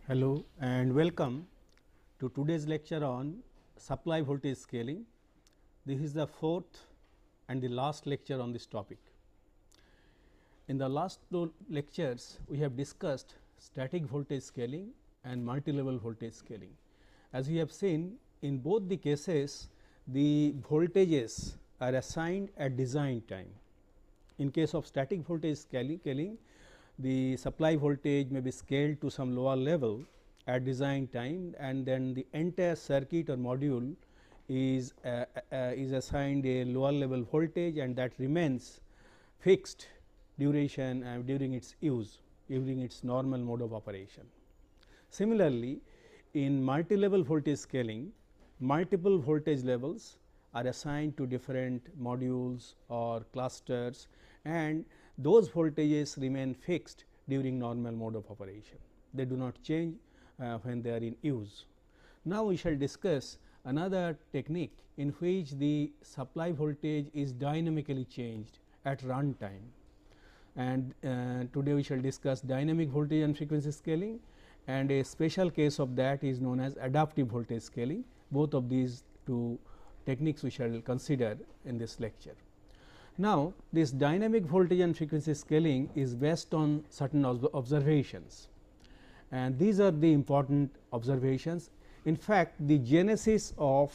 Hello and welcome to today's lecture on supply voltage scaling. This is the fourth and the last lecture on this topic. In the last two lectures, we have discussed static voltage scaling and multi-level voltage scaling. As we have seen, in both the cases, the voltages are assigned at design time. In case of static voltage scaling, the supply voltage may be scaled to some lower level at design time, and then the entire circuit or module is assigned a lower level voltage, and that remains fixed duration during its use, during its normal mode of operation. Similarly, in multi-level voltage scaling, multiple voltage levels are assigned to different modules or clusters, and those voltages remain fixed during normal mode of operation. They do not change when they are in use. Now, we shall discuss another technique in which the supply voltage is dynamically changed at run time, and today we shall discuss dynamic voltage and frequency scaling, and a special case of that is known as adaptive voltage scaling. Both of these two techniques we shall consider in this lecture. Now, this dynamic voltage and frequency scaling is based on certain observations, and these are the important observations. In fact, the genesis of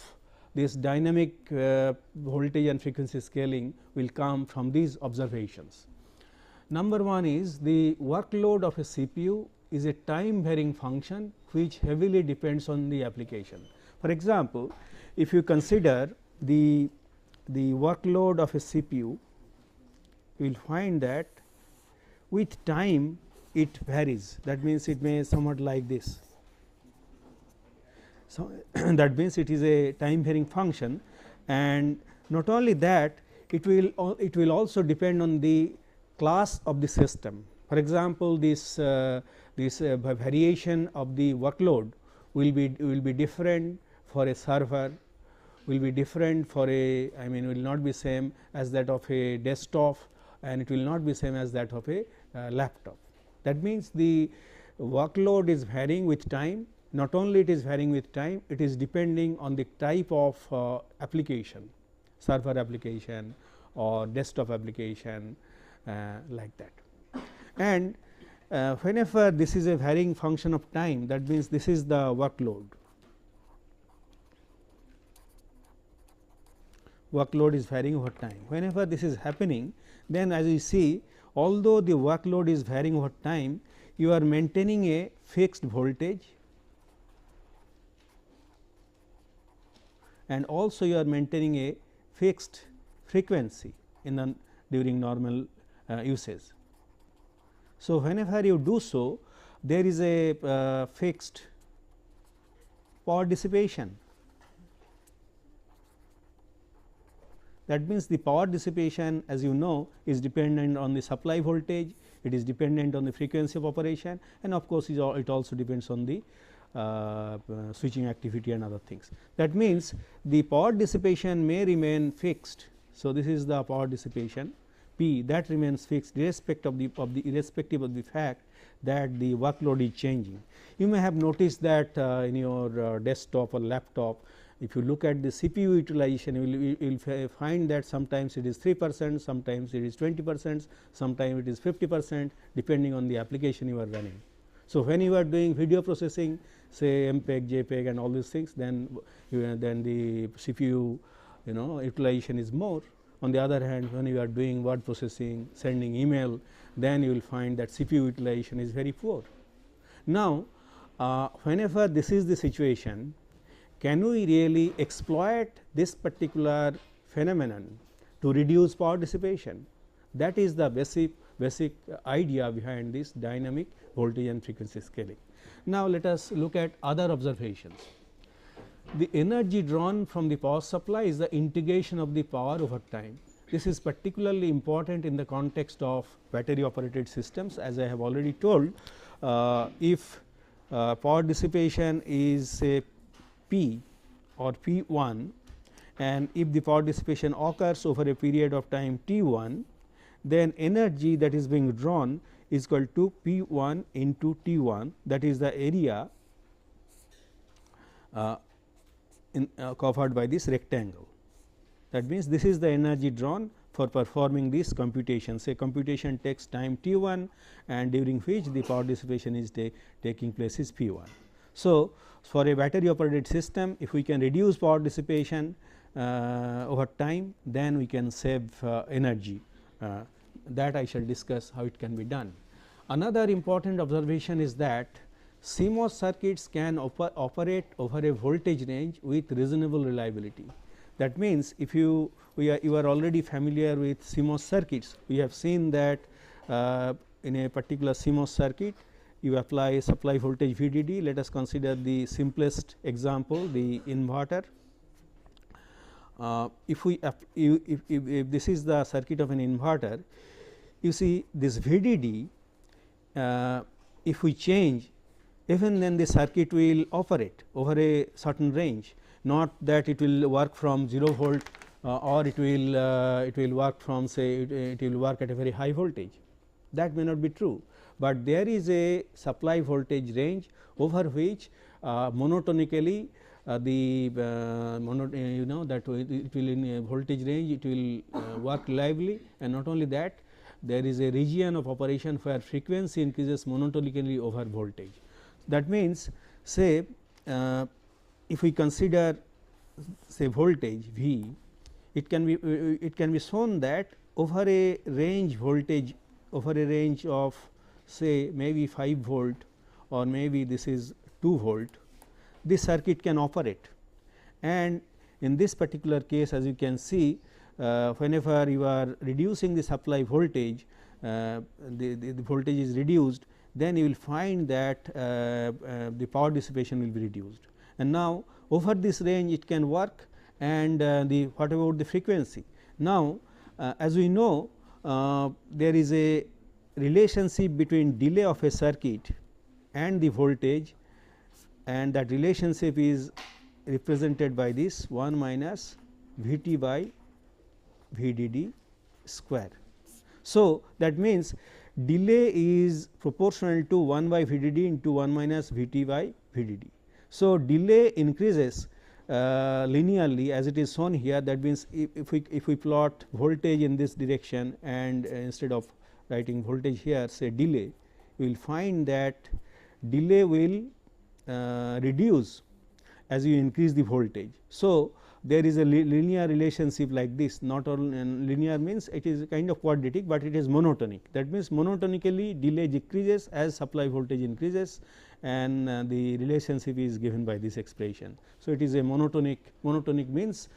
this dynamic voltage and frequency scaling will come from these observations. Number one is the workload of a CPU is a time varying function which heavily depends on the application. For example, if you consider the workload of a CPU, you will find that with time it varies. That means, it may somewhat like this. So, that means, it is a time varying function, and not only that, it will also depend on the class of the system. For example, this variation of the workload will be different for a server, will be different for a, will not be same as that of a desktop, and it will not be same as that of a laptop. That means, the workload is varying with time. Not only it is varying with time, it is depending on the type of application, server application or desktop application, like that. And whenever this is a varying function of time, that means, this is the workload. Workload is varying over time. Whenever this is happening, then as you see, although the workload is varying over time, you are maintaining a fixed voltage, and also you are maintaining a fixed frequency during normal usage. So, whenever you do so, there is a fixed power dissipation. That means, the power dissipation, as you know, is dependent on the supply voltage, it is dependent on the frequency of operation, and of course, it also depends on the switching activity and other things. That means, the power dissipation may remain fixed. So, this is the power dissipation P, that remains fixed irrespective of the fact that the workload is changing. You may have noticed that in your desktop or laptop, if you look at the CPU utilization, you will find that sometimes it is 3%, sometimes it is 20%, sometimes it is 50%, depending on the application you are running. So, when you are doing video processing, say MPEG, JPEG and all these things, then the CPU utilization is more. On the other hand, when you are doing word processing, sending email, then you will find that CPU utilization is very poor. Now, whenever this is the situation, can we really exploit this particular phenomenon to reduce power dissipation? That is the basic idea behind this dynamic voltage and frequency scaling. Now, let us look at other observations. The energy drawn from the power supply is the integration of the power over time. This is particularly important in the context of battery operated systems. As I have already told, if power dissipation is say P or P1, and if the power dissipation occurs over a period of time T1, then energy that is being drawn is equal to P 1 into T 1, that is the area covered by this rectangle. That means, this is the energy drawn for performing this computation. Say computation takes time T 1 and during which the power dissipation is taking place is P 1. So, for a battery operated system, if we can reduce power dissipation over time, then we can save energy. That I shall discuss how it can be done. Another important observation is that CMOS circuits can operate over a voltage range with reasonable reliability. That means, if you are already familiar with CMOS circuits, we have seen that in a particular CMOS circuit you apply a supply voltage VDD. Let us consider the simplest example, the inverter. If this is the circuit of an inverter, you see this VDD, if we change, even then the circuit will operate over a certain range, not that it will work from 0 volt or it will work from, say, it will work at a very high voltage. That may not be true, but there is a supply voltage range over which monotonically that it will, in a voltage range, it will work reliably, and not only that, there is a region of operation where frequency increases monotonically over voltage. That means, say if we consider, say, voltage V, it can be shown that over a range voltage, over a range of, say, maybe 5 volt or maybe this is 2 volt, this circuit can operate. And in this particular case, as you can see, whenever you are reducing the supply voltage, the voltage is reduced, then you will find that the power dissipation will be reduced. And now, over this range it can work, and what about the frequency? Now, as we know, there is a relationship between delay of a circuit and the voltage, and that relationship is represented by this 1 minus V t by V d d square. So, that means, delay is proportional to 1 by V d d into 1 minus V t by V d d. So, delay increases linearly as it is shown here. That means, if we plot voltage in this direction and instead of writing voltage here, say delay, we will find that delay will reduce as you increase the voltage. So, there is a linear relationship like this, not only linear means it is kind of quadratic, but it is monotonic. That means, monotonically delay decreases as supply voltage increases, and the relationship is given by this expression. So, it is a monotonic. Monotonic means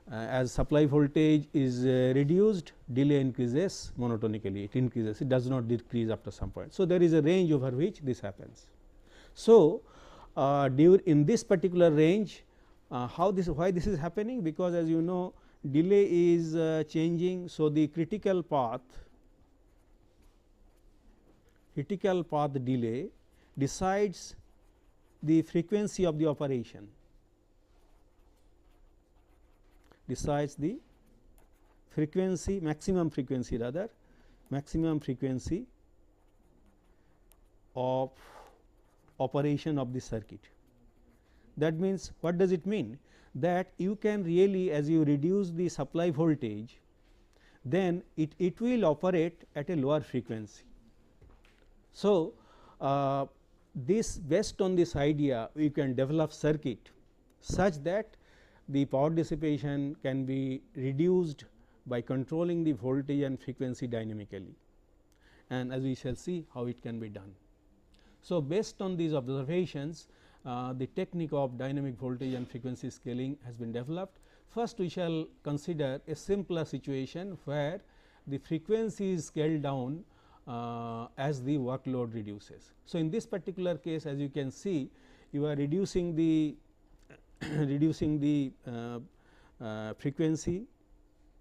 as supply voltage is reduced, delay increases monotonically, it increases, it does not decrease after some point. So, there is a range over which this happens. So, in this particular range, why this is happening? Because as you know, delay is changing. So, the critical path delay decides the frequency of the operation, decides the frequency, maximum frequency of operation of the circuit. That means, what does it mean? That you can really, as you reduce the supply voltage, then it will operate at a lower frequency. So, this based on this idea, we can develop circuit such that the power dissipation can be reduced by controlling the voltage and frequency dynamically, and as we shall see how it can be done. So, based on these observations, the technique of dynamic voltage and frequency scaling has been developed. First, we shall consider a simpler situation where the frequency is scaled down as the workload reduces. So, in this particular case, as you can see, you are reducing the frequency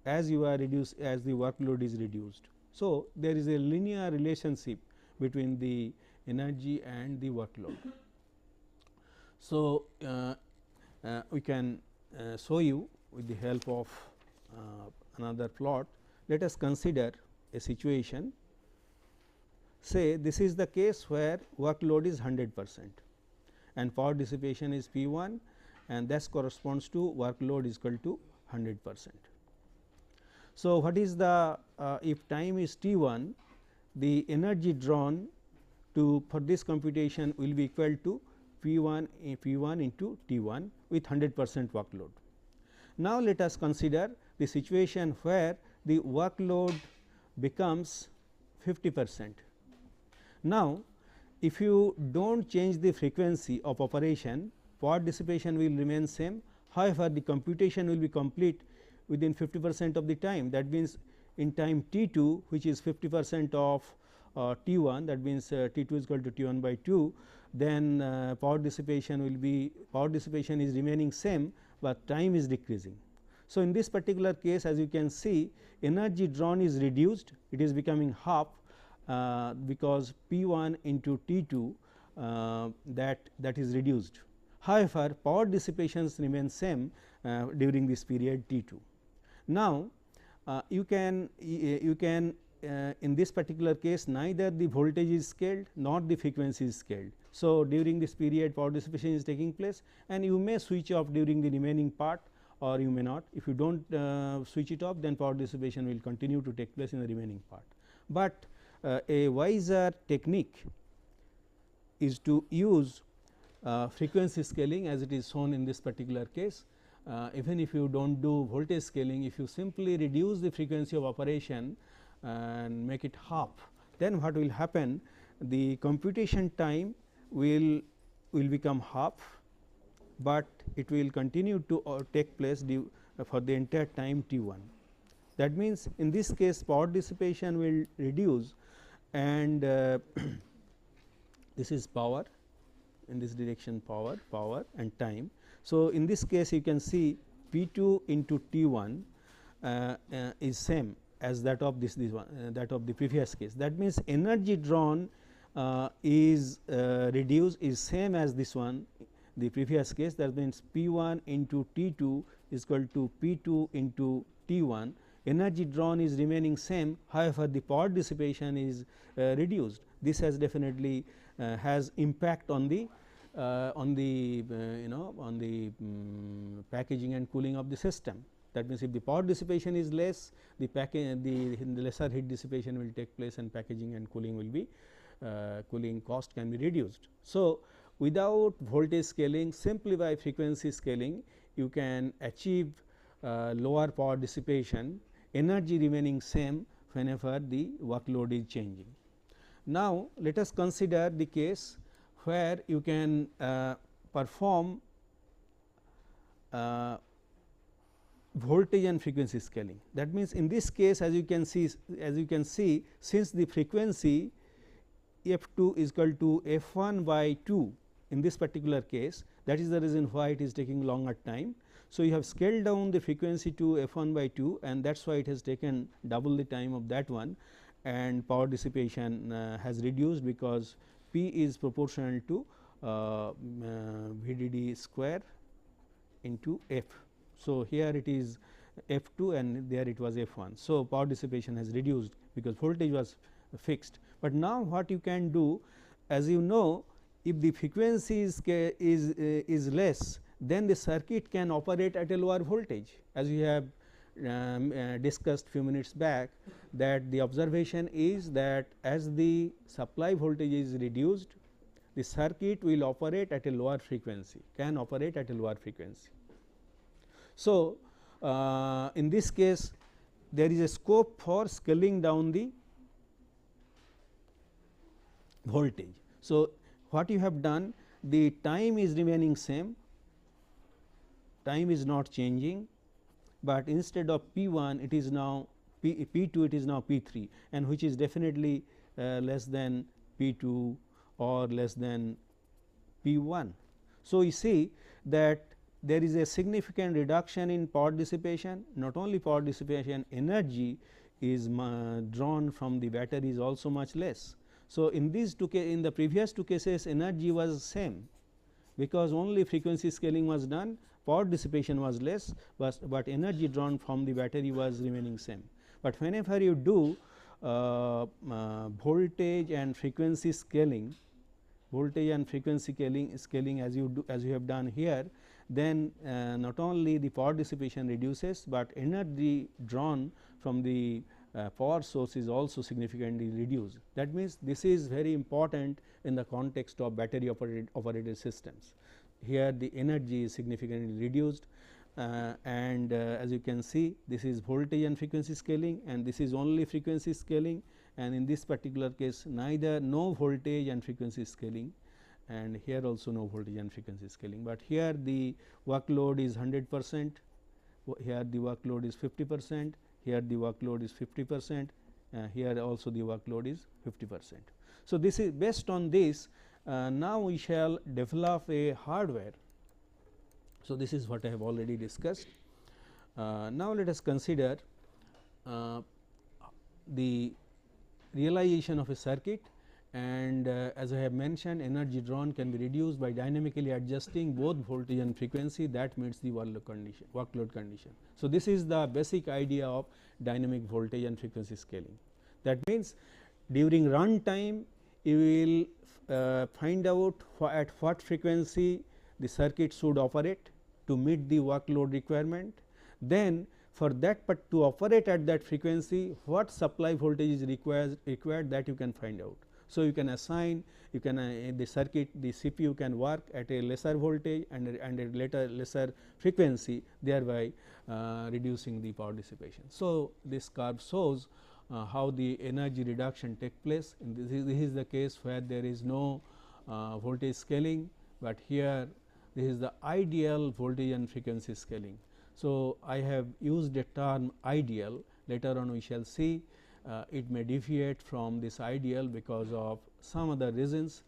as you are as the workload is reduced. So, there is a linear relationship between the energy and the workload. So, we can show you with the help of another plot. Let us consider a situation say this is the case where workload is 100% and power dissipation is P 1 and that corresponds to workload is equal to 100%. So, what is the if time is T 1, the energy drawn to for this computation will be equal to P 1 into T 1 with 100% workload. Now, let us consider the situation where the workload becomes 50%. Now, if you do not change the frequency of operation, power dissipation will remain same. However, the computation will be complete within 50% of the time. That means, in time T 2, which is 50% of T 1, that means T 2 is equal to T 1 by 2, then power dissipation is remaining same, but time is decreasing. So, in this particular case, as you can see, energy drawn is reduced, it is becoming half because P 1 into T 2 that is reduced. However, power dissipations remain same during this period T 2. Now, you can in this particular case neither the voltage is scaled nor the frequency is scaled. So, during this period power dissipation is taking place and you may switch off during the remaining part or you may not. If you do not switch it off, then power dissipation will continue to take place in the remaining part. But a wiser technique is to use frequency scaling as it is shown in this particular case. Even if you do not do voltage scaling, if you simply reduce the frequency of operation and make it half, then what will happen, the computation time will become half, but it will continue to take place for the entire time T 1. That means, in this case power dissipation will reduce and this is power, in this direction power and time. So, in this case you can see P 2 into T 1 is same as that of this one that of the previous case. That means, energy drawn is reduced is same as this one the previous case. That means, P 1 into T 2 is equal to P 2 into T 1. Energy drawn is remaining same, however, the power dissipation is reduced. This has definitely has impact on the packaging and cooling of the system. That means, if the power dissipation is less, the lesser heat dissipation will take place and packaging and cooling will be cooling cost can be reduced. So, without voltage scaling, simply by frequency scaling you can achieve lower power dissipation, energy remaining same whenever the workload is changing. Now, let us consider the case where you can perform voltage and frequency scaling. That means, in this case as you can see since the frequency f 2 is equal to f 1 by 2 in this particular case, that is the reason why it is taking longer time. So, you have scaled down the frequency to f 1 by 2 and that is why it has taken double the time of that one, and power dissipation has reduced because P is proportional to VDD square into f. So, here it is f 2 and there it was f 1. So, power dissipation has reduced because voltage was fixed. But now, what you can do, as you know, if the frequency is less, then the circuit can operate at a lower voltage, as we have discussed few minutes back, that the observation is that as the supply voltage is reduced, the circuit will operate at a lower frequency, can operate at a lower frequency. So, in this case there is a scope for scaling down the voltage. So, what you have done, the time is remaining same, time is not changing, but instead of P 1 it is now P 2, it is now P 3, and which is definitely less than P 2 or less than P 1. So, you see that there is a significant reduction in power dissipation. Not only power dissipation, energy is drawn from the battery is also much less. So, in these in the previous two cases energy was same, because only frequency scaling was done, power dissipation was less, but energy drawn from the battery was remaining same. But whenever you do voltage and frequency scaling, scaling as you have done here, then not only the power dissipation reduces, but energy drawn from the power source is also significantly reduced. That means, this is very important in the context of battery operated systems. Here the energy is significantly reduced, and as you can see, this is voltage and frequency scaling, and this is only frequency scaling, and in this particular case no voltage and frequency scaling, and here also no voltage and frequency scaling, but here the workload is 100%, here the workload is 50%, here the workload is 50%, here also the workload is 50%. So, this is based on this, now we shall develop a hardware. So, this is what I have already discussed. Now, let us consider the realization of a circuit, and as I have mentioned, energy drawn can be reduced by dynamically adjusting both voltage and frequency that meets the workload condition. So, this is the basic idea of dynamic voltage and frequency scaling. That means, during run time you will find out at what frequency the circuit should operate to meet the workload requirement. Then for that, but to operate at that frequency, what supply voltage is required that you can find out. So, you can assign, you can the circuit, the CPU can work at a lesser voltage and a lesser frequency, thereby reducing the power dissipation. So, this curve shows how the energy reduction take place, and this is the case where there is no voltage scaling, but here this is the ideal voltage and frequency scaling. So, I have used a term ideal, later on we shall see it may deviate from this ideal because of some other reasons,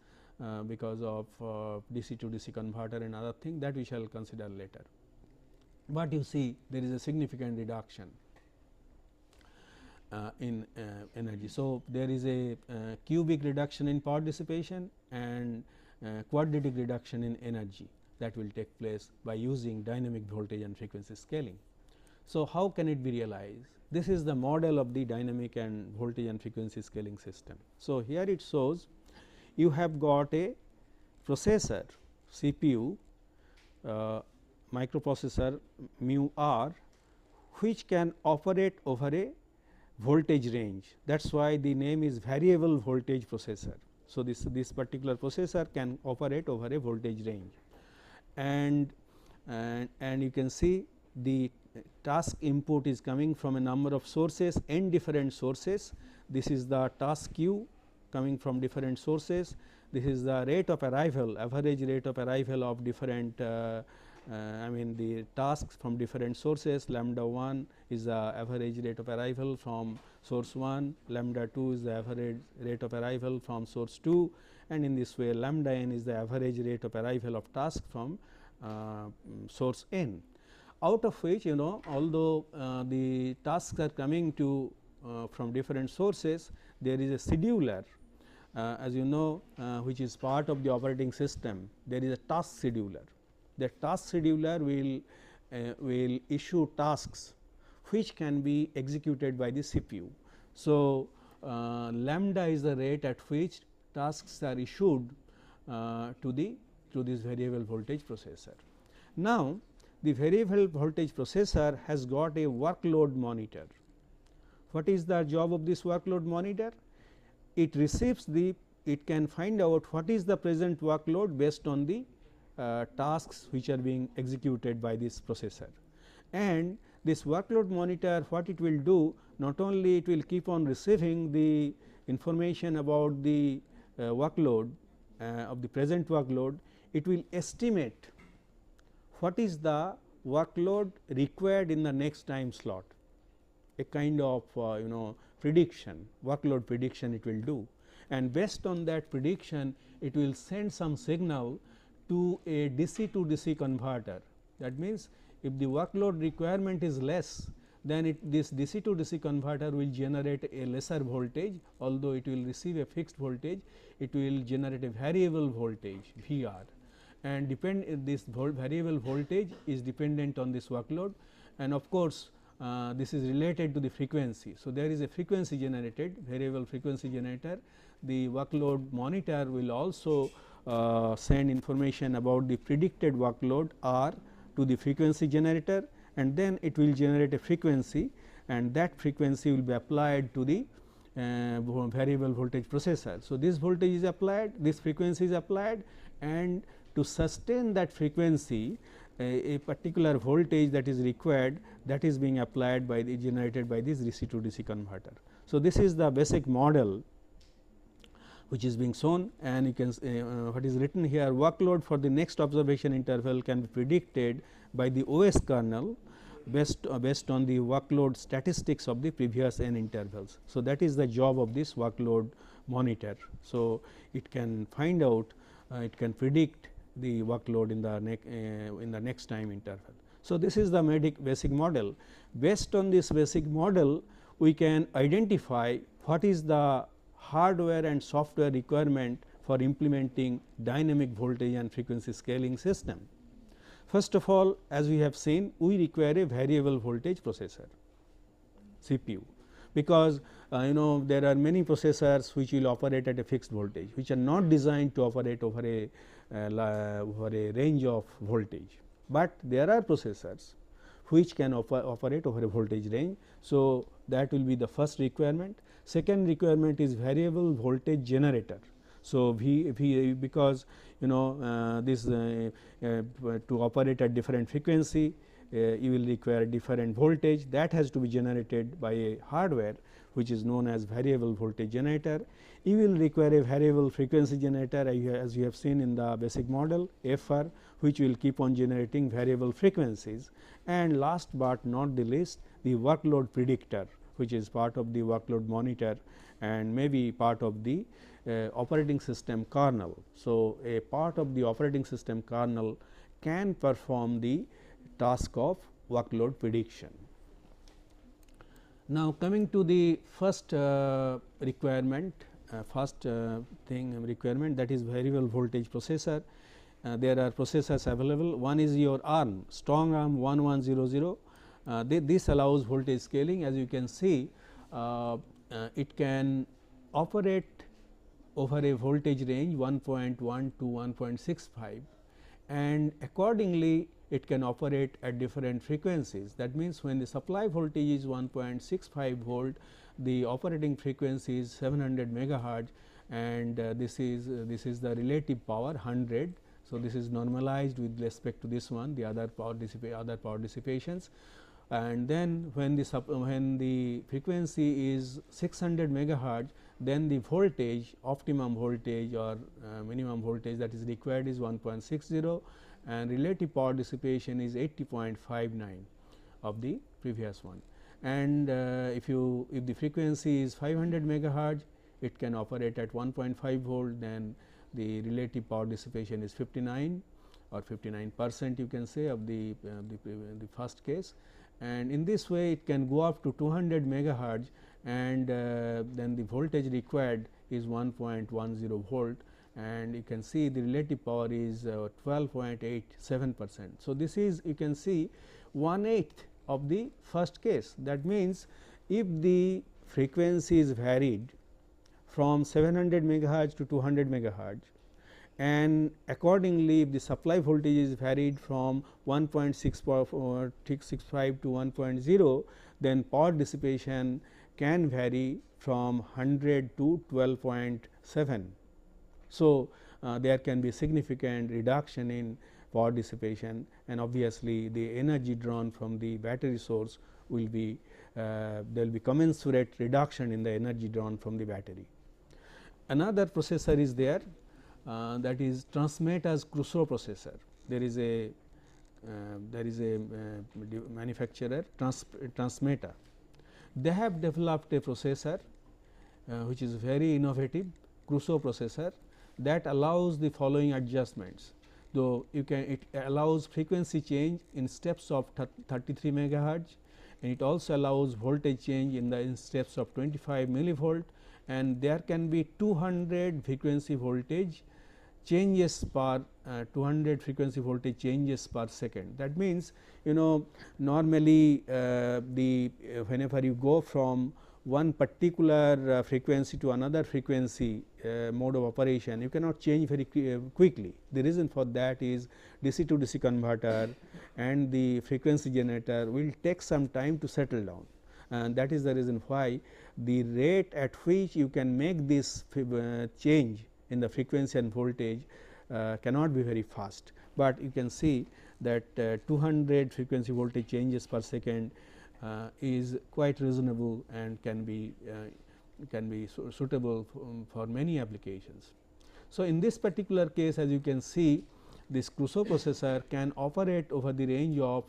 because of DC to DC converter and other thing that we shall consider later. But you see, there is a significant reduction in energy. So, there is a cubic reduction in power dissipation and quadratic reduction in energy that will take place by using dynamic voltage and frequency scaling. So, how can it be realized? This is the model of the dynamic and voltage and frequency scaling system. So, here it shows you have got a processor CPU microprocessor mu r, which can operate over a voltage range. That is why the name is variable voltage processor. So, this particular processor can operate over a voltage range, and you can see the task input is coming from a number of sources, n different sources. This is the task queue coming from different sources. This is the rate of arrival, average rate of arrival of different I mean the tasks from different sources. Lambda 1 is the average rate of arrival from source 1, lambda 2 is the average rate of arrival from source 2, and in this way lambda n is the average rate of arrival of task from source n. Out of which, although the tasks are coming to from different sources, there is a scheduler, as you know, which is part of the operating system. There is a task scheduler. The task scheduler will issue tasks which can be executed by the CPU. So, lambda is the rate at which tasks are issued to this variable voltage processor. Now, the variable voltage processor has got a workload monitor. What is the job of this workload monitor? It receives it can find out what is the present workload based on the tasks which are being executed by this processor. And this workload monitor, what it will do, not only it will keep on receiving the information about the workload of the present workload, it will estimate what is the workload required in the next time slot, a kind of prediction, workload prediction it will do, and based on that prediction it will send some signal to a DC to DC converter. That means, if the workload requirement is less, then this DC to DC converter will generate a lesser voltage, although it will receive a fixed voltage, it will generate a variable voltage VR, and this variable voltage is dependent on this workload, and of course, this is related to the frequency. So, there is a frequency generated, variable frequency generator. The workload monitor will also send information about the predicted workload R to the frequency generator, and then it will generate a frequency, and that frequency will be applied to the variable voltage processor. So, this voltage is applied, this frequency is applied, and to sustain that frequency, a particular voltage that is required, that is being applied by the generated by this DC to DC converter. So, this is the basic model which is being shown, and you can what is written here: workload for the next observation interval can be predicted by the OS kernel based on the workload statistics of the previous n intervals. So, that is the job of this workload monitor. So, it can find out, it can predict the workload in the next time interval. So, this is the basic model. Based on this basic model, we can identify what is the hardware and software requirement for implementing dynamic voltage and frequency scaling system. First of all, as we have seen, we require a variable voltage processor, CPU, because there are many processors which will operate at a fixed voltage, which are not designed to operate over a range of voltage, but there are processors which can operate over a voltage range. So, that will be the first requirement. Second requirement is variable voltage generator. So, because this to operate at different frequency, you will require different voltage, that has to be generated by a hardware which is known as variable voltage generator. You will require a variable frequency generator, as you have seen in the basic model, FR, which will keep on generating variable frequencies, and last but not the least, the workload predictor, which is part of the workload monitor and maybe part of the operating system kernel. So, a part of the operating system kernel can perform the task of workload prediction. Now, coming to the first requirement, requirement, that is variable voltage processor. There are processors available. One is your ARM, strong ARM 1100. This allows voltage scaling. As you can see, it can operate over a voltage range 1.1 to 1.65, and accordingly it can operate at different frequencies. That means, when the supply voltage is 1.65 volt, the operating frequency is 700 megahertz, and this is the relative power 100. So, this is normalized with respect to this one, the other power dissipations. And then when the frequency is 600 megahertz, then the voltage, optimum voltage or minimum voltage that is required is 1.60, and relative power dissipation is 80.59 of the previous one. And if the frequency is 500 megahertz, it can operate at 1.5 volt, then the relative power dissipation is 59 or 59% you can say of the first case. And in this way it can go up to 200 megahertz, and then the voltage required is 1.10 volt, and you can see the relative power is 12.87%. So, this is, you can see, 1/8 of the first case. That means, if the frequency is varied from 700 megahertz to 200 megahertz, and accordingly if the supply voltage is varied from 1.65 to 1.0, then power dissipation can vary from 100 to 12.7. So, there can be significant reduction in power dissipation, and obviously the energy drawn from the battery source will be there will be commensurate reduction in the energy drawn from the battery. Another processor is there, that is Transmeta's Crusoe processor. There is a manufacturer, Transmeta. They have developed a processor which is very innovative, Crusoe processor, that allows the following adjustments. Though it allows frequency change in steps of 33 megahertz, and it also allows voltage change in steps of 25 millivolt, and there can be 200 frequency voltage changes per 200 frequency voltage changes per second. That means, normally whenever you go from one particular frequency to another frequency mode of operation, you cannot change very quickly. The reason for that is DC to DC converter and the frequency generator will take some time to settle down, and that is the reason why the rate at which you can make this change in the frequency and voltage cannot be very fast, but you can see that 200 frequency voltage changes per second is quite reasonable and can be suitable for many applications. So, in this particular case, as you can see, this Crusoe processor can operate over the range of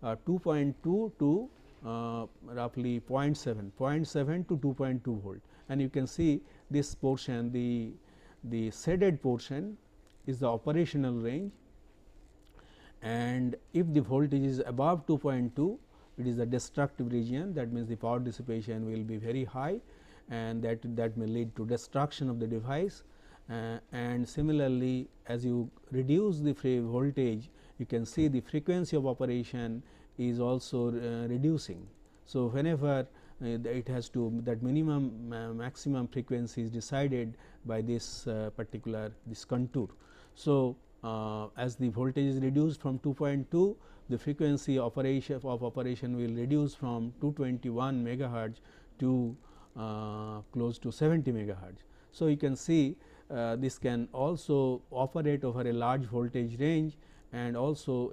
2.2 to roughly 0.7 to 2.2 volt, and you can see this portion, the shaded portion is the operational range, and if the voltage is above 2.2, it is the destructive region. That means, the power dissipation will be very high, and that may lead to destruction of the device. And similarly, as you reduce the voltage, you can see the frequency of operation is also reducing. So, whenever it has to, that minimum maximum frequency is decided by this particular this contour. So, as the voltage is reduced from 2.2, the frequency of operation will reduce from 221 megahertz to close to 70 megahertz. So, you can see this can also operate over a large voltage range and also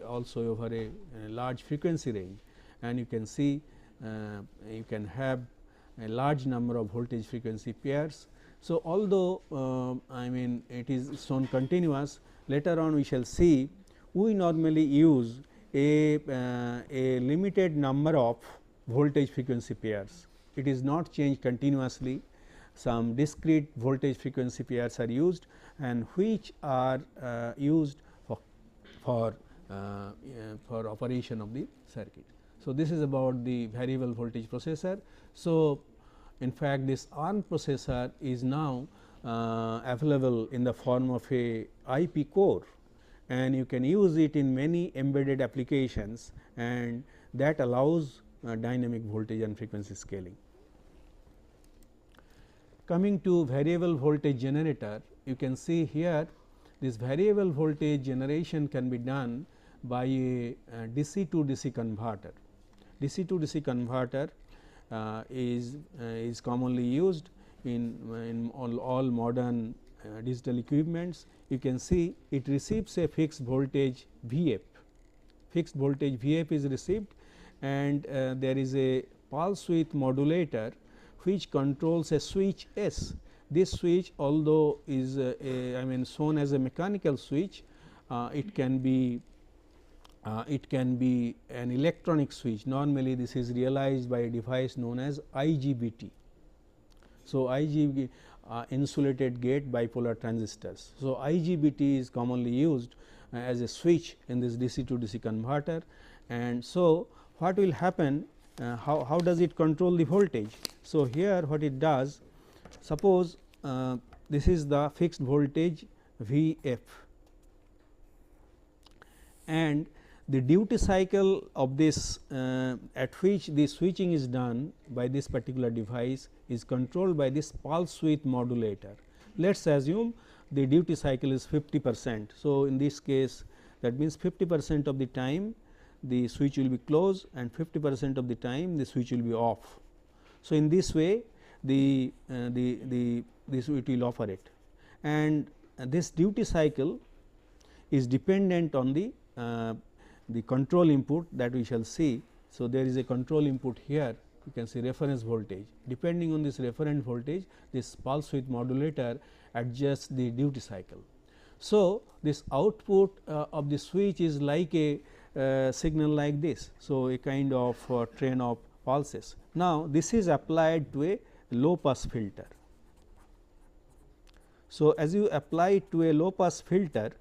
also over a large frequency range, and you can see you can have a large number of voltage frequency pairs. So, although I mean it is shown continuous, later on we shall see we normally use a limited number of voltage frequency pairs. It is not changed continuously. Some discrete voltage frequency pairs are used, and which are used for operation of the circuit. So, this is about the variable voltage processor. So, in fact, this ARM processor is now available in the form of a IP core, and you can use it in many embedded applications, and that allows dynamic voltage and frequency scaling. Coming to variable voltage generator, you can see here this variable voltage generation can be done by a DC to DC converter. DC to DC converter is commonly used in all modern digital equipments. You can see it receives a fixed voltage VF. Fixed voltage VF is received, and there is a pulse width modulator which controls a switch S. This switch, although is shown as a mechanical switch, it can be an electronic switch. Normally, this is realized by a device known as IGBT. So, IGBT insulated gate bipolar transistors. So, IGBT is commonly used as a switch in this DC to DC converter, and so what will happen, how does it control the voltage? So, here what it does, suppose this is the fixed voltage VF, and the duty cycle of this at which the switching is done by this particular device is controlled by this pulse width modulator. Let us assume the duty cycle is 50%. So, in this case, that means 50% of the time the switch will be closed and 50% of the time the switch will be off. So, in this way this it will operate, and this duty cycle is dependent on the control input that we shall see. So, there is a control input here, you can see reference voltage. Depending on this reference voltage, this pulse width modulator adjusts the duty cycle. So, this output of the switch is like a signal like this. So, a kind of train of pulses. Now, this is applied to a low pass filter. So, as you apply it to a low pass filter,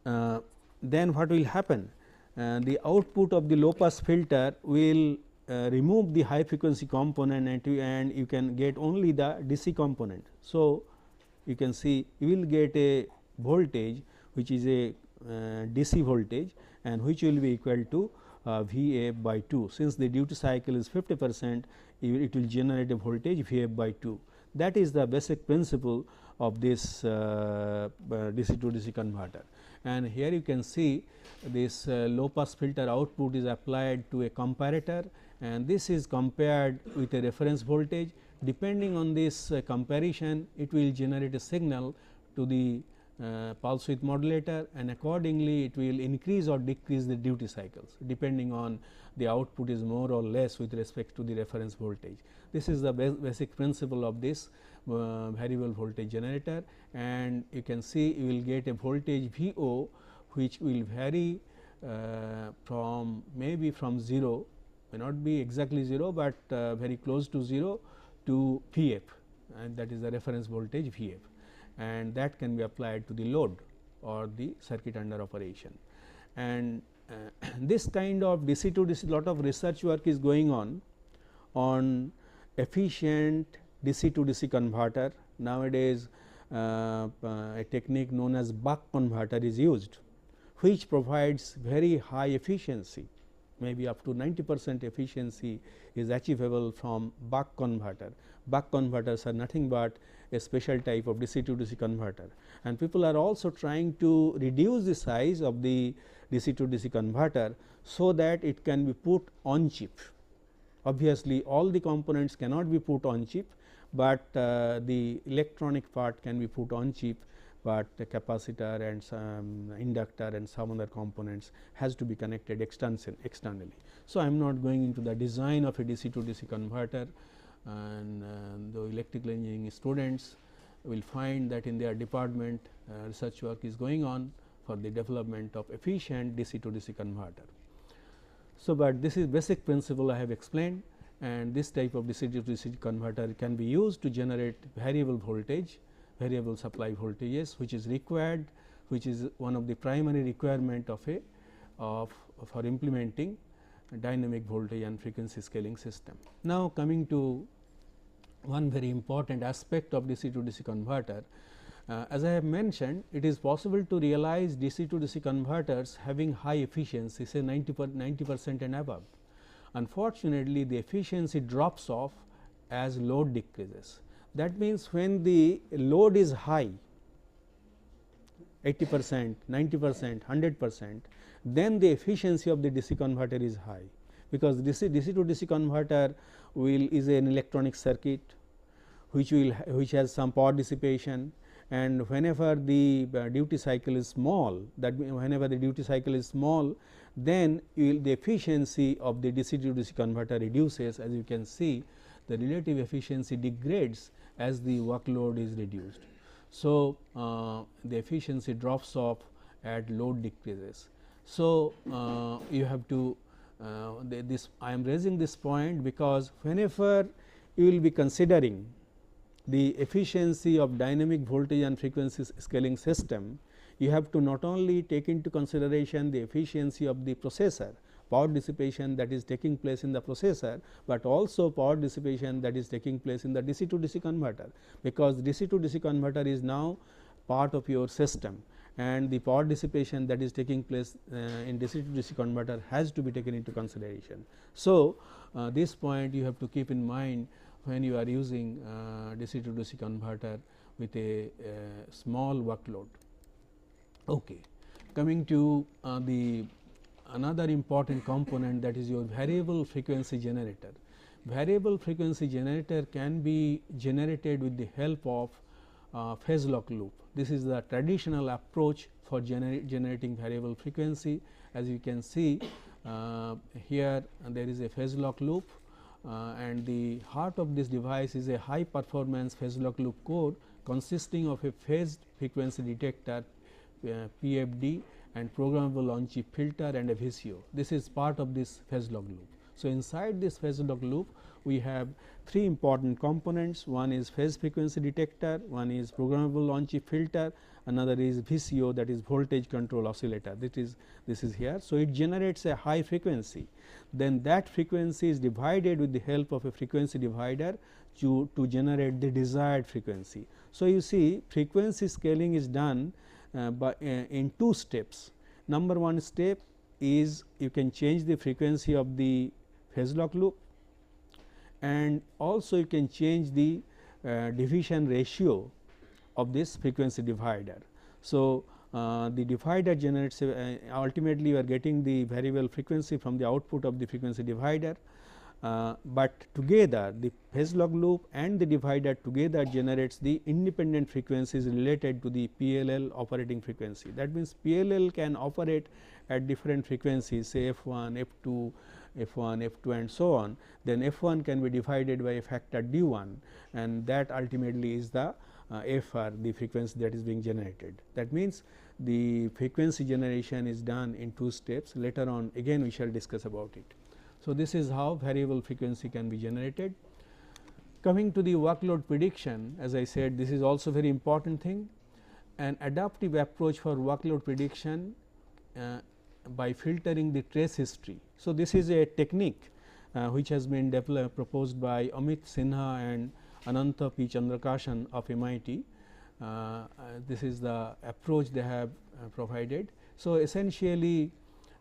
then what will happen? The output of the low pass filter will remove the high frequency component and you can get only the DC component. So, you can see you will get a voltage which is a DC voltage and which will be equal to V f by 2. Since the duty cycle is 50%, it will generate a voltage V f by 2. That is the basic principle of this DC to DC converter. And here you can see this low pass filter output is applied to a comparator, and this is compared with a reference voltage. Depending on this comparison, it will generate a signal to the pulse width modulator, and accordingly it will increase or decrease the duty cycles depending on the output is more or less with respect to the reference voltage. This is the basic principle of this variable voltage generator, and you can see you will get a voltage V o which will vary from maybe from 0, may not be exactly 0, but very close to 0 to V f, and that is the reference voltage V f, and that can be applied to the load or the circuit under operation. And this kind of DC to DC, lot of research work is going on efficient DC to DC converter. Nowadays a technique known as buck converter is used, which provides very high efficiency, maybe up to 90% efficiency is achievable from buck converter. Buck converters are nothing but a special type of DC to DC converter, and people are also trying to reduce the size of the DC to DC converter so that it can be put on chip. Obviously, all the components cannot be put on chip, but the electronic part can be put on chip, but the capacitor and some inductor and some other components has to be connected externally. So, I am not going into the design of a DC to DC converter, and the electrical engineering students will find that in their department research work is going on for the development of efficient DC to DC converter. So, but this is basic principle I have explained, and this type of DC to DC converter can be used to generate variable voltage, variable supply voltages, which is required, which is one of the primary requirement of a for implementing dynamic voltage and frequency scaling system. Now, coming to one very important aspect of DC to DC converter, as I have mentioned, it is possible to realize DC to DC converters having high efficiency, say 90% and above. Unfortunately, the efficiency drops off as load decreases. That means, when the load is high 80%, 90%, 100%, then the efficiency of the DC converter is high, because DC to DC converter is an electronic circuit which has some power dissipation, and whenever the duty cycle is small, that whenever the duty cycle is small, then the efficiency of the DC to DC converter reduces. As you can see, the relative efficiency degrades as the workload is reduced. So, the efficiency drops off at load decreases. So, you have to I am raising this point because whenever you will be considering the efficiency of dynamic voltage and frequency scaling system, you have to not only take into consideration the efficiency of the processor, power dissipation that is taking place in the processor, but also power dissipation that is taking place in the DC to DC converter, because DC to DC converter is now part of your system, and the power dissipation that is taking place in DC to DC converter has to be taken into consideration. So, this point you have to keep in mind when you are using DC to DC converter with a small workload. Okay. Coming to the another important component, that is your variable frequency generator. Variable frequency generator can be generated with the help of phase lock loop. This is the traditional approach for generating variable frequency. As you can see, here there is a phase lock loop, and the heart of this device is a high performance phase lock loop core consisting of a phased frequency detector, PFD, and programmable on chip filter and a VCO. This is part of this phase lock loop. So, inside this phase lock loop we have three important components. One is phase frequency detector, one is programmable on chip filter, another is VCO, that is voltage control oscillator. This is here. So, it generates a high frequency, then that frequency is divided with the help of a frequency divider to generate the desired frequency. So, you see frequency scaling is done in two steps. Number one step is you can change the frequency of the phase lock loop, and also you can change the division ratio of this frequency divider. So, the divider generates ultimately you are getting the variable frequency from the output of the frequency divider, but together the phase lock loop and the divider together generates the independent frequencies related to the PLL operating frequency. That means, PLL can operate at different frequencies, say F1, F2, F1, F2 and so on. Then F1 can be divided by a factor D1, and that ultimately is the FR, the frequency that is being generated. That means, the frequency generation is done in two steps. Later on again we shall discuss about it. So, this is how variable frequency can be generated. Coming to the workload prediction, as I said, this is also very important thing. An adaptive approach for workload prediction by filtering the trace history. So, this is a technique which has been proposed by Amit Sinha and Ananta P. Chandrakasan of MIT. This is the approach they have provided. So, essentially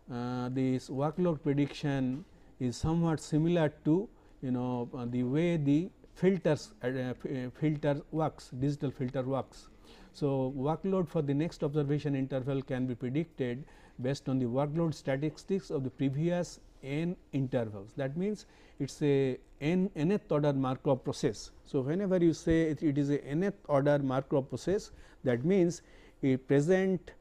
this workload prediction is somewhat similar to the way the filter works, digital filter works. So, workload for the next observation interval can be predicted based on the workload statistics of the previous n intervals. That means, it is a nth order Markov process. So, whenever you say it is a nth order Markov process, that means, a present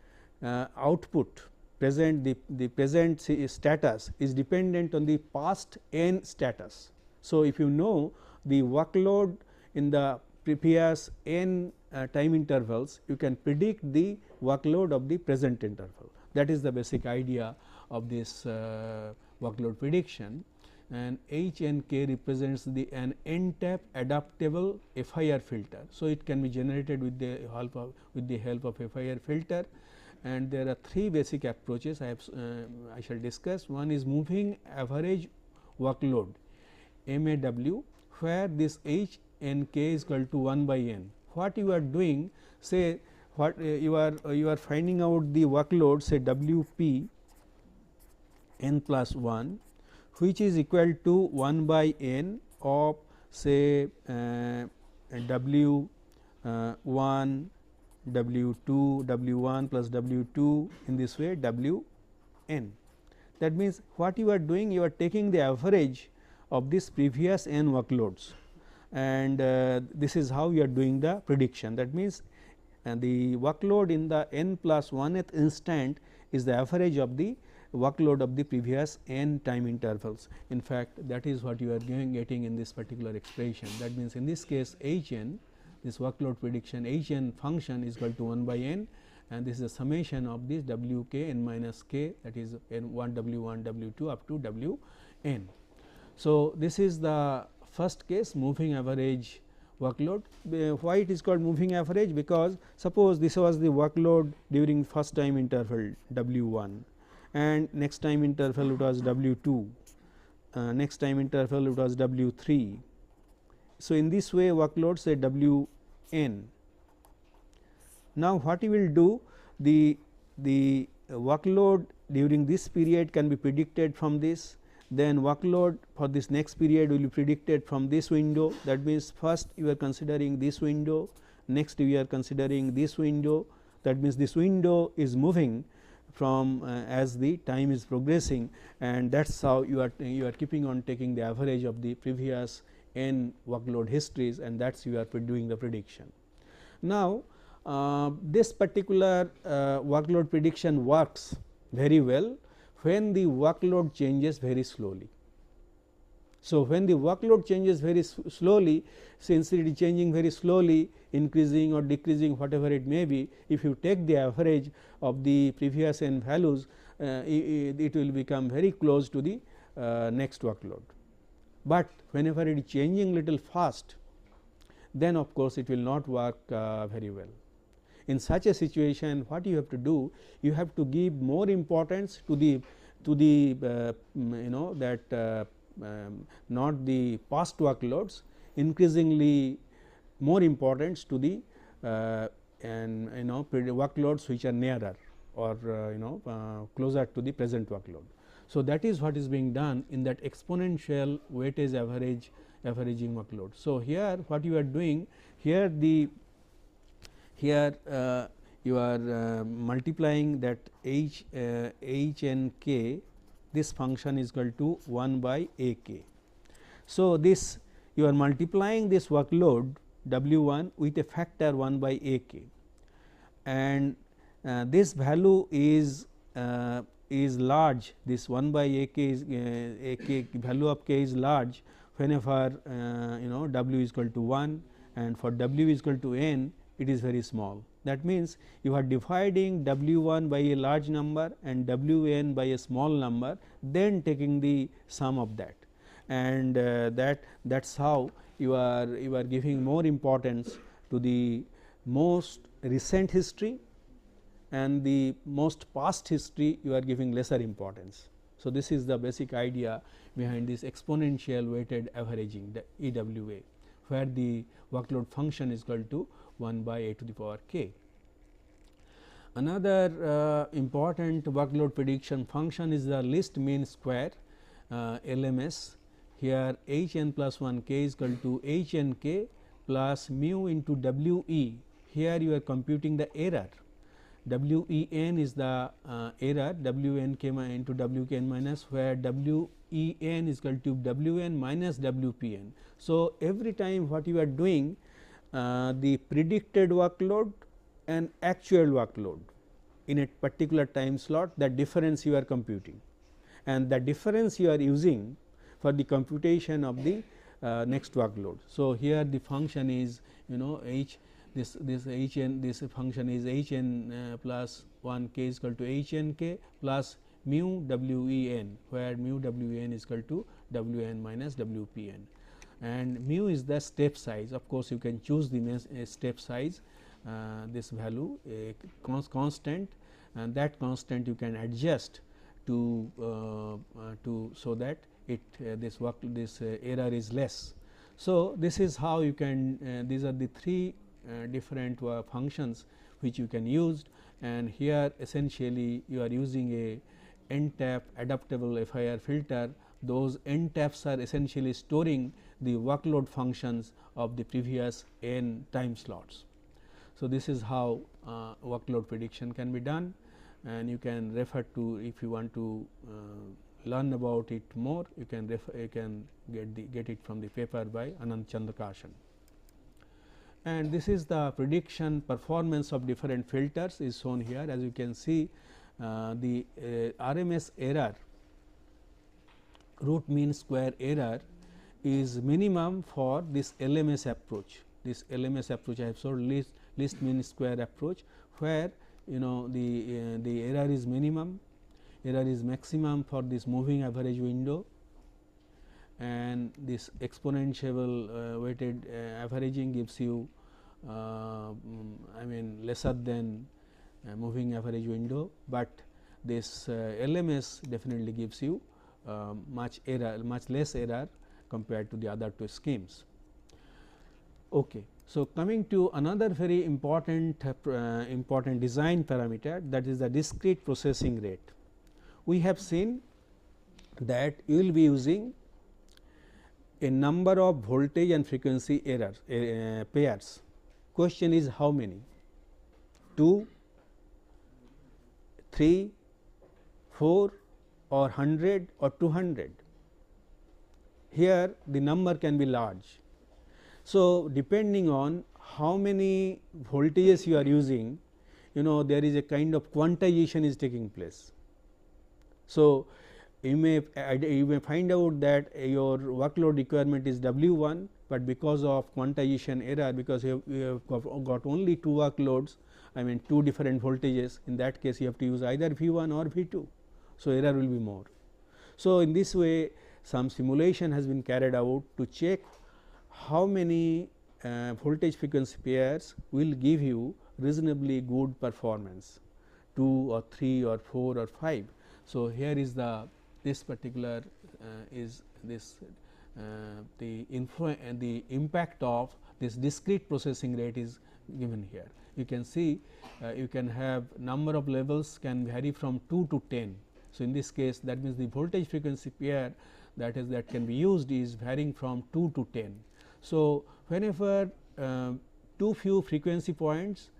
output the present status is dependent on the past n status. So, if you know the workload in the previous n time intervals, you can predict the workload of the present interval. That is the basic idea of this workload prediction, and H and K represents an n-tap adaptable FIR filter. So, it can be generated with the help of FIR filter, and there are three basic approaches I shall discuss. One is moving average workload MAW, where this H and K is equal to 1 by n. What you are doing, say what you are finding out the workload, say WP n plus 1, which is equal to 1 by n of say W 1, W 2, W 1 plus W 2, in this way W n. That means, what you are doing, you are taking the average of this previous n workloads, and this is how you are doing the prediction. That means, the workload in the n plus 1th instant is the average of the workload of the previous n time intervals. In fact, that is what you are getting in this particular expression. That means, in this case H n, this workload prediction H n function is equal to 1 by n, and this is a summation of this W k n minus k, that is n 1 W 1 W 2 up to W n. So, this is the first case, moving average workload. Why it is called moving average? Because suppose this was the workload during first time interval W 1, and next time interval it was W 2, next time interval it was W 3. So, in this way workload say W n. Now, what you will do, the workload during this period can be predicted from this, then workload for this next period will be predicted from this window. That means, first you are considering this window, next we are considering this window. That means, this window is moving from as the time is progressing, and that is how you are keeping on taking the average of the previous n workload histories, and that is you are doing the prediction. Now, this particular workload prediction works very well when the workload changes very slowly. So, when the workload changes very slowly, since it is changing very slowly, increasing or decreasing whatever it may be, if you take the average of the previous n values, it will become very close to the next workload. But whenever it is changing little fast, then of course, it will not work very well. In such a situation, what you have to do? You have to give more importance to the that not the past workloads, increasingly more importance to the and workloads which are nearer or closer to the present workload. So, that is what is being done in that exponential weightage averaging workload. So, here what you are doing here you are multiplying that h n k, this function is equal to 1 by a k. So, this you are multiplying this workload W 1 with a factor 1 by a k, and this value is large, this 1 by a k is a k value of k is large whenever W is equal to 1, and for W is equal to n it is very small. That means, you are dividing W 1 by a large number and W n by a small number, then taking the sum of that, and that is how you are giving more importance to the most recent history, and the most past history you are giving lesser importance. So, this is the basic idea behind this exponential weighted averaging, the EWA, where the workload function is equal to 1 by a to the power k. Another important workload prediction function is the least mean square LMS. Here h n plus 1 k is equal to h n k plus mu into W e. Here you are computing the error. W e n is the error, W n k into W k n minus, where W e n is equal to W n minus W p n. So, every time what you are doing, the predicted workload and actual workload in a particular time slot, that difference you are computing, and the difference you are using for the computation of the next workload. So, here the function is h this h n, this function is h n plus 1 k is equal to h n k plus mu W e n, where mu W e n is equal to W n minus W p n, and mu is the step size. Of course, you can choose the step size, this value a constant, and that constant you can adjust to so that it this error is less. So, this is how you can these are the three different functions which you can use, and here essentially you are using a n tap adaptable FIR filter. Those n taps are essentially storing the workload functions of the previous n time slots. So, this is how workload prediction can be done, and you can refer to, if you want to learn about it more, you can get it from the paper by Anand Chandrakashan. And this is the prediction performance of different filters is shown here. As you can see, the RMS error, root mean square error, is minimum for this LMS approach. This LMS approach I have shown, least mean square approach, where the error is minimum, error is maximum for this moving average window, and this exponential weighted averaging gives you I mean lesser than moving average window, but this LMS definitely gives you much less error compared to the other two schemes. Okay. So, coming to another very important design parameter, that is the discrete processing rate. We have seen that you will be using a number of voltage and frequency errors pairs. Question is how many? 2, 3, 4 or 100 or 200. Here the number can be large. So, depending on how many voltages you are using, there is a kind of quantization is taking place. So, you may find out that your workload requirement is W 1, but because of quantization error, because you have got only 2 workloads, I mean 2 different voltages, in that case you have to use either V 1 or V 2. So, error will be more. So, in this way some simulation has been carried out to check how many voltage frequency pairs will give you reasonably good performance, 2 or 3 or 4 or 5. So, here is the this particular is this the impact of this discrete processing rate is given here. You can see you can have number of levels can vary from 2 to 10. So, in this case that means the voltage frequency pair that can be used is varying from 2 to 10. So, whenever too few frequency points,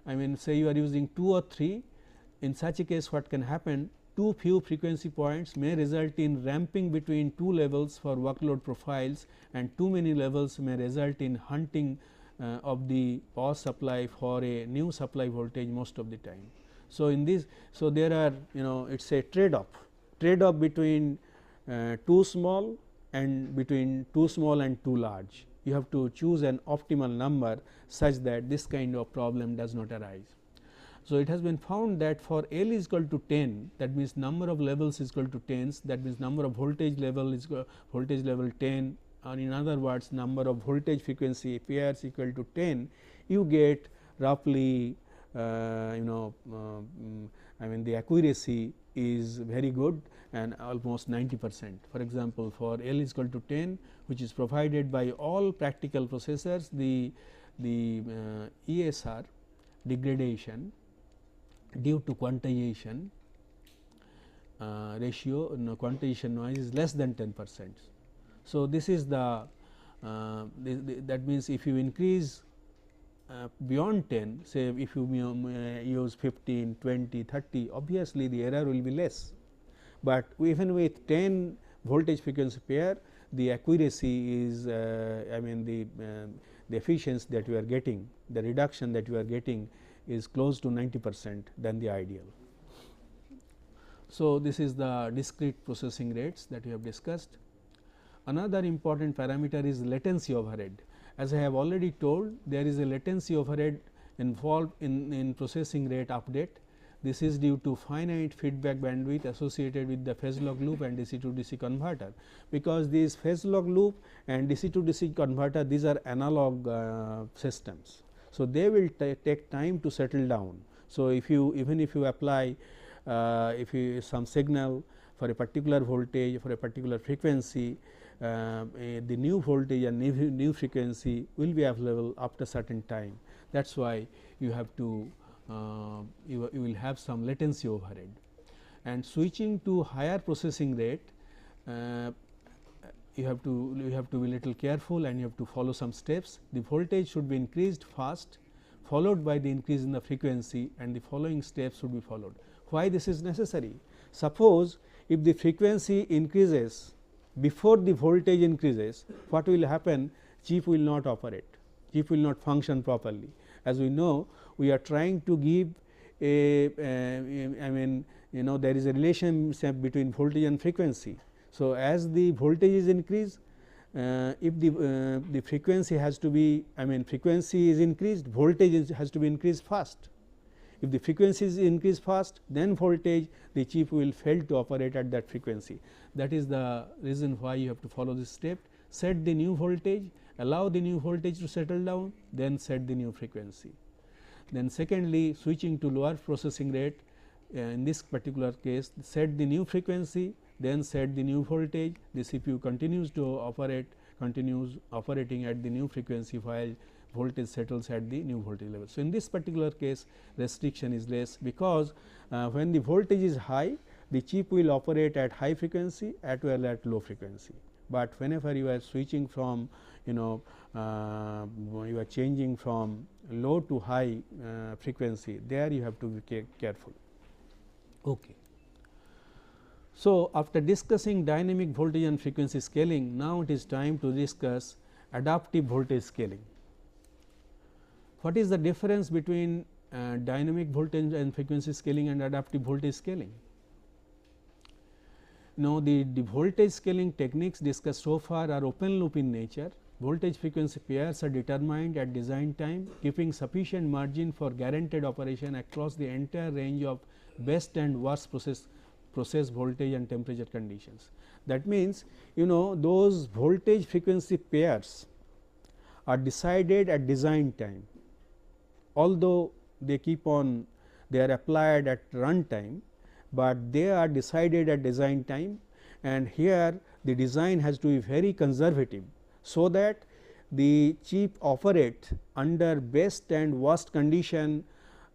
I mean say you are using 2 or 3, in such a case what can happen, too few frequency points may result in ramping between two levels for workload profiles, and too many levels may result in hunting of the power supply for a new supply voltage most of the time. So, in this, so there are it is a trade off between too small and too large. You have to choose an optimal number such that this kind of problem does not arise. So, it has been found that for L is equal to 10, that means number of levels is equal to 10s, that means number of voltage level is voltage level 10, or in other words number of voltage frequency pairs equal to 10, you get roughly I mean the accuracy is very good and almost 90%. For example, for L is equal to 10, which is provided by all practical processors, the ESR degradation due to quantization ratio, quantization noise is less than 10%. So, this is the that means if you increase beyond 10, say if you use 15, 20, 30, obviously the error will be less, but even with 10 voltage frequency pair, the accuracy is I mean the efficiency that you are getting, the reduction that you are getting is close to 90% than the ideal. So, this is the discrete processing rates that we have discussed. Another important parameter is latency overhead. As I have already told, there is a latency overhead involved in processing rate update. This is due to finite feedback bandwidth associated with the phase log loop and DC to DC converter, because these phase log loop and DC to DC converter, these are analog systems. So, they will take time to settle down. So, if you even if you apply if you some signal for a particular voltage for a particular frequency, the new voltage and new frequency will be available after certain time. That is why you have to you will have some latency overhead, and switching to higher processing rate you have to be little careful and you have to follow some steps. The voltage should be increased fast, followed by the increase in the frequency, and the following steps should be followed. Why this is necessary? Suppose if the frequency increases before the voltage increases, what will happen? Chip will not operate, chip will not function properly. As we know, we are trying to give a I mean there is a relationship between voltage and frequency. So, as the voltage is increased, if the frequency has to be frequency is increased, voltage has to be increased fast. If the frequency is increased fast, then voltage, the chip will fail to operate at that frequency. That is the reason why you have to follow this step. Set the new voltage, allow the new voltage to settle down, then set the new frequency. Then secondly, switching to lower processing rate, in this particular case set the new frequency, then set the new voltage. The CPU continues to operate, continues operating at the new frequency while voltage settles at the new voltage level. So, in this particular case restriction is less, because when the voltage is high, the chip will operate at high frequency as well as low frequency. But whenever you are switching from you are changing from low to high frequency, there you have to be careful. Okay. So, after discussing dynamic voltage and frequency scaling, now it is time to discuss adaptive voltage scaling. What is the difference between dynamic voltage and frequency scaling and adaptive voltage scaling? Now, the voltage scaling techniques discussed so far are open loop in nature. Voltage frequency pairs are determined at design time, keeping sufficient margin for guaranteed operation across the entire range of best and worst process process voltage and temperature conditions. That means, those voltage frequency pairs are decided at design time, although they are applied at run time, but they are decided at design time, and here the design has to be very conservative. So that the chip operate under best and worst condition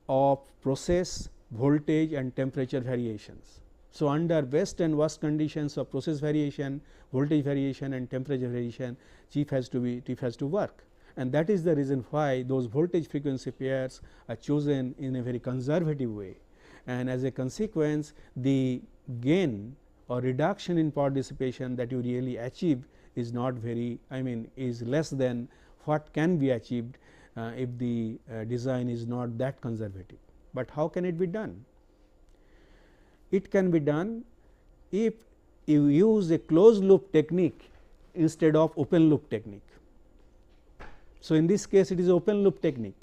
of process voltage and temperature variations. So, under best and worst conditions of process variation, voltage variation and temperature variation, chip has to work, and that is the reason why those voltage frequency pairs are chosen in a very conservative way, and as a consequence the gain or reduction in power dissipation that you really achieve is not very, is less than what can be achieved if the design is not that conservative. But how can it be done? It can be done if you use a closed loop technique instead of open loop technique. So, in this case it is open loop technique.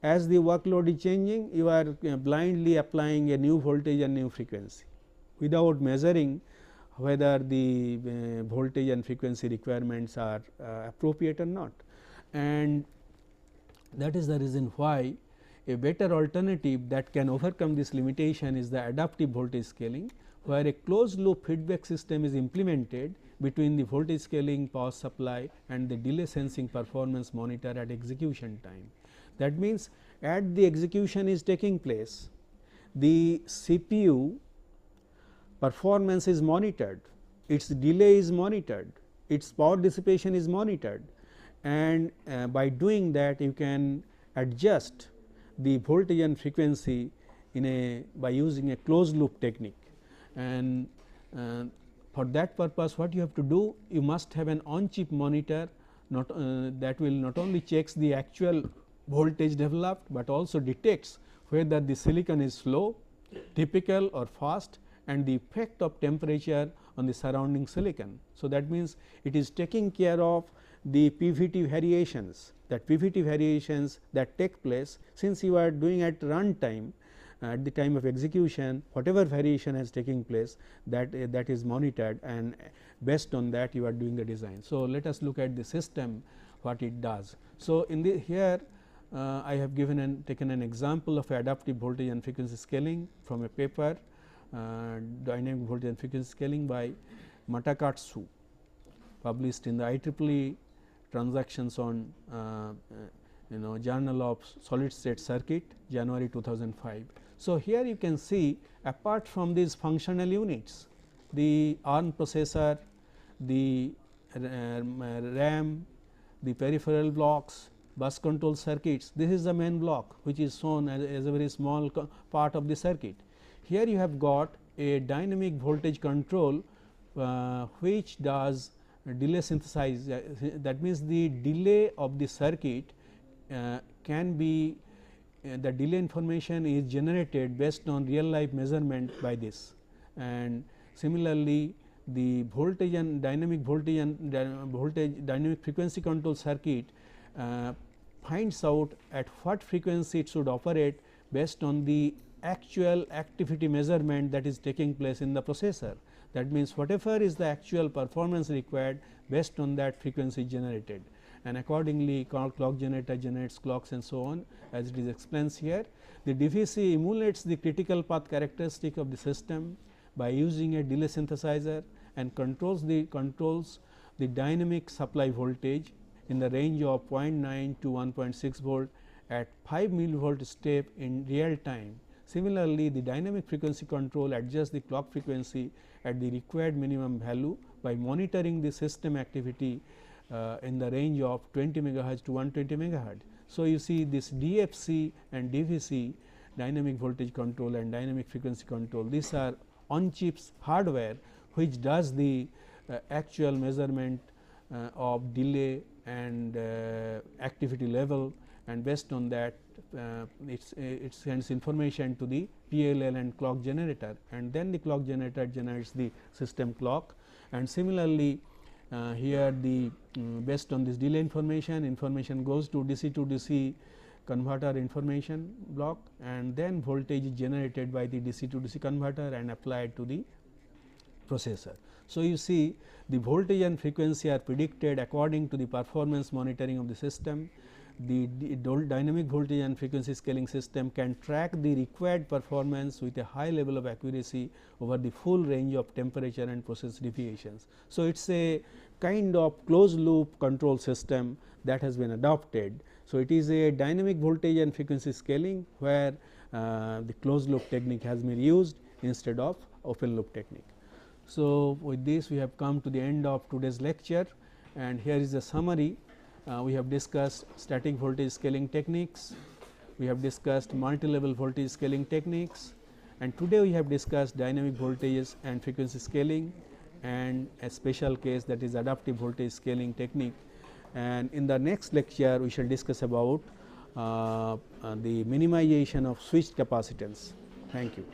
As the workload is changing, you are blindly applying a new voltage and new frequency without measuring whether the voltage and frequency requirements are appropriate or not, and that is the reason why a better alternative that can overcome this limitation is the adaptive voltage scaling, where a closed loop feedback system is implemented between the voltage scaling, power supply and the delay sensing performance monitor at execution time. That means, at the execution is taking place, the CPU performance is monitored, its delay is monitored, its power dissipation is monitored, and by doing that you can adjust the voltage and frequency by using a closed loop technique. And for that purpose, what you have to do, you must have an on chip monitor that will not only checks the actual voltage developed, but also detects whether the silicon is slow, typical or fast, and the effect of temperature on the surrounding silicon. So, that means, it is taking care of the PVT variations, that take place, since you are doing at run time, at the time of execution, whatever variation is taking place, that is monitored, and based on that you are doing the design. So, let us look at the system what it does. So, in the here I have taken an example of adaptive voltage and frequency scaling from a paper, dynamic voltage and frequency scaling by Matakatsu, published in the IEEE Transactions on Journal of Solid State Circuit, January 2005. So, here you can see, apart from these functional units, the ARM processor, the RAM, the peripheral blocks, bus control circuits, this is the main block which is shown as a very small part of the circuit. Here you have got a dynamic voltage control which does delay synthesize, that means, the delay of the circuit can be the delay information is generated based on real life measurement by this, and similarly the voltage and dynamic voltage and dynamic frequency control circuit finds out at what frequency it should operate based on the actual activity measurement that is taking place in the processor. That means, whatever is the actual performance required, based on that frequency generated, and accordingly clock generator generates clocks and so on, as it is explained here. The DVC emulates the critical path characteristic of the system by using a delay synthesizer and controls the dynamic supply voltage in the range of 0.9 to 1.6 volt at 5 millivolt step in real time. Similarly, the dynamic frequency control adjusts the clock frequency at the required minimum value by monitoring the system activity in the range of 20 megahertz to 120 megahertz. So, you see this DFC and DVC, dynamic voltage control and dynamic frequency control, these are on chips hardware which does the actual measurement of delay and activity level, and based on that it sends information to the PLL and clock generator, and then the clock generator generates the system clock. And similarly, here the based on this delay information goes to DC to DC converter information block, and then voltage is generated by the DC to DC converter and applied to the processor. So, you see the voltage and frequency are predicted according to the performance monitoring of the system. The dynamic voltage and frequency scaling system can track the required performance with a high level of accuracy over the full range of temperature and process deviations. So, it is a kind of closed loop control system that has been adopted. So, it is a dynamic voltage and frequency scaling where the closed loop technique has been used instead of open loop technique. So, with this we have come to the end of today's lecture, and here is a summary. We have discussed static voltage scaling techniques, we have discussed multi-level voltage scaling techniques, and today we have discussed dynamic voltages and frequency scaling and a special case, that is adaptive voltage scaling technique. And in the next lecture we shall discuss about the minimization of switched capacitance. Thank you.